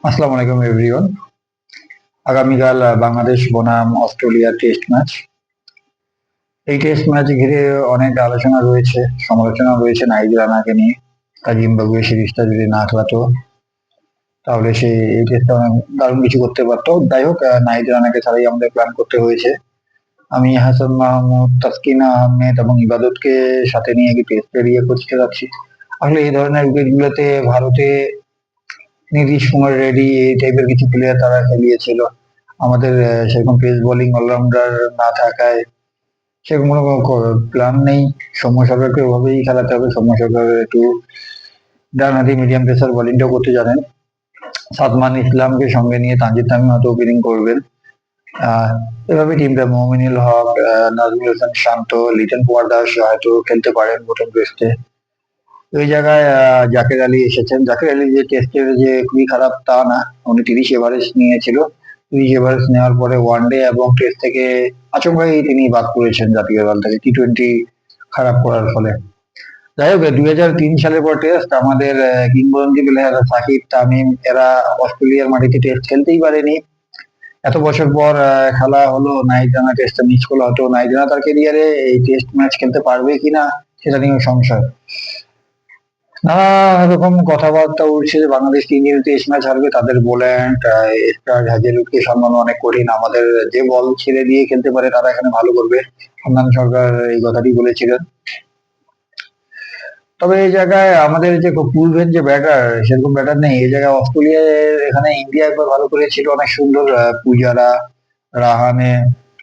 আসসালামু আলাইকুম এভরিওয়ান। আগামীকাল বাংলাদেশ বনাম অস্ট্রেলিয়া টেস্ট ম্যাচ। এই টেস্ট ম্যাচ ঘিরে অনেক আলোচনা রয়েছে, সমালোচনা রয়েছে নাহিদ রানাকে নিয়ে। তার জিম্বাবুয়ে সিরিজটা যদি না খেলাতো তাহলে সে এই টেস্টটা অনেক দারুণ কিছু করতে পারতো। যাই হোক, নাহিদ রানাকে ছাড়াই আমাদের প্ল্যান করতে হয়েছে। আমি হাসান মাহমুদ, তাসকিন আহমেদ এবং ইবাদতকে সাথে নিয়ে কি টেস্টের করতে যাচ্ছি। আসলে এই ধরনের উইকেট গুলোতে ভারতে নীতিশ কুমার রেড্ডি এই টাইপের কিছু প্লেয়ার তারা খেলিয়েছিল। আমাদের সেরকম পেস বোলিং অলরাউন্ডার না থাকায় সেরকম কোনো প্ল্যান নেই। সৌম্য সরকারকে ওভাবেই খেলাতে হবে। সৌম্য সরকার একটু ডানহাতি মিডিয়াম পেসার বোলিংটাও করতে জানেন। সাদমান ইসলামকে সঙ্গে নিয়ে তানজিদ তামিম হয়তো ওপেনিং করবেন। আহ এভাবে টিমটা মমিনুল হক, নাজমুল হাসান শান্ত, লিটন কুমার দাস হয়তো খেলতে পারেন প্রথম টেস্টে। ওই জায়গায় জাকের আলী এসেছেন। জাকের আলী যে টেস্টের যে খুবই খারাপ তা না, উনি 30 এভারেজ নিয়েছিল। 30 এভারেজ নেওয়ার পরে ওয়ানডে এবং টেস্ট থেকে আচমকাই তিনি বাদ পড়েছেন জাতীয় দল থেকে টি-টোয়েন্টি খারাপ করার ফলে। যাই হোক, 2003 সালের পর টেস্ট আমাদের কিংবদন্তি প্লেয়ার সাকিব, তামিম এরা অস্ট্রেলিয়ার মাটিতে টেস্ট খেলতেই পারেনি। এত বছর পর খেলা হলো, নাহিদ রানা টেস্টটা মিস করলো। হয়তো নাহিদ রানা তার ক্যারিয়ারে এই টেস্ট ম্যাচ খেলতে পারবে কিনা সেটা নিয়েও সংশয়। নানা রকম কথাবার্তা উঠছে যে বাংলাদেশ 3 দিন টেস্ট ম্যাচ হারবে, তাদের বোল্যান্ড স্টার হ্যাজেলউডকে সামলানো অনেক কঠিন। আমাদের যে বল ছেড়ে দিয়ে খেলতে পারে তারা এখানে ভালো করবে। হান্নান সরকার এই কথাটি বলেছিলেন। তবে এই জায়গায় আমাদের যে পূর্বের যে ব্যাটার সেরকম ব্যাটার নেই। এই জায়গায় অস্ট্রেলিয়া এখানে ইন্ডিয়া একবার ভালো করেছিল, অনেক সুন্দর। পূজারা, রাহানে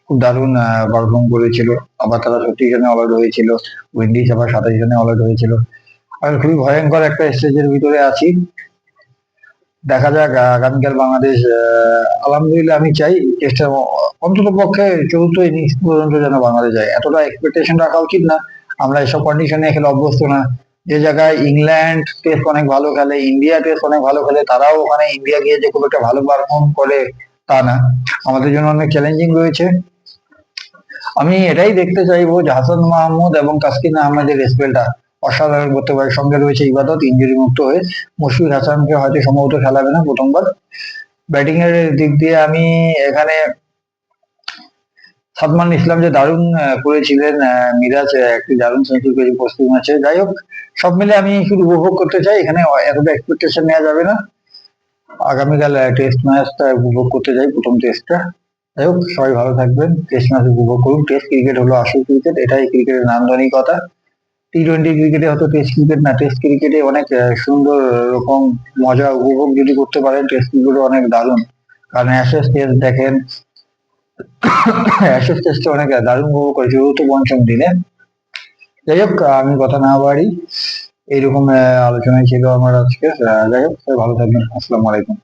খুব দারুণ পারফর্ম করেছিল। আবার তারা 36 রানে অল আউট হয়েছিল। উইন্ডিজ আবার 27 রানে অল আউট হয়েছিল। আমি খুবই ভয়ঙ্কর একটা স্টেজের ভিতরে আছি। দেখা যাক আগামীকাল বাংলাদেশ, আলহামদুলিল্লাহ আমি চাই চেষ্টা অন্তত পক্ষে চতুর্থ ইনিংস পর্যন্ত যেন বাংলাদেশ যায়। এতটা এক্সপেকটেশন রাখা উচিত না। আমরা এসব কন্ডিশনে খেলে অভ্যস্ত না। যে জায়গায় ইংল্যান্ড টেস্ট অনেক ভালো খেলে, ইন্ডিয়া টেস্ট অনেক ভালো খেলে, তারাও ওখানে ইন্ডিয়া গিয়ে যে খুব একটা ভালো পারফর্ম করে তা না। আমাদের জন্য অনেক চ্যালেঞ্জিং রয়েছে। আমি এটাই দেখতে চাইবো যে হাসান মাহমুদ এবং তাসকিন আহমেদের স্পেলটা অসাধারণ করতে পারে। সঙ্গে রয়েছে ইবাদত ইনজুরি মুক্ত হয়ে। মুশফিক হাসানকে হয়তো সম্ভবত খেলাবে না প্রথমবার। ব্যাটিং এর দিক দিয়ে আমি এখানে সাদমান ইসলাম যে দারুণ করেছিলেন, মিরাজ একটি দারুণ সেঞ্চুরি করেছে পশ্চিম ম্যাচে। যাই হোক, সব মিলে আমি শুধু উপভোগ করতে চাই, এখানে এতটা এক্সপেকটেশন নেওয়া যাবে না। আগামীকাল টেস্ট ম্যাচটা উপভোগ করতে চাই, প্রথম টেস্টটা। যাই হোক, সবাই ভালো থাকবেন, টেস্ট ম্যাচ উপভোগ করুন। টেস্ট ক্রিকেট হলো আসল ক্রিকেট, এটাই ক্রিকেটের নান্দনিকতা। টি-টোয়েন্টি ক্রিকেটে হয়তো টেস্ট ক্রিকেট না, টেস্ট ক্রিকেটে অনেক সুন্দর রকম মজা উপভোগ যদি করতে পারেন, টেস্ট ক্রিকেটও অনেক দারুণ। কারণ অ্যাশেজ টেস্ট দেখেন, অ্যাশেজ টেস্টে অনেক দারুণ উপভোগ করেছি চতুর্থ পঞ্চম দিনে। যাই হোক, আমি কথা না বাড়ি, এইরকম আলোচনায় ছিল আমার আজকে। যাই হোক, সবাই ভালো থাকবেন। আসসালামু আলাইকুম।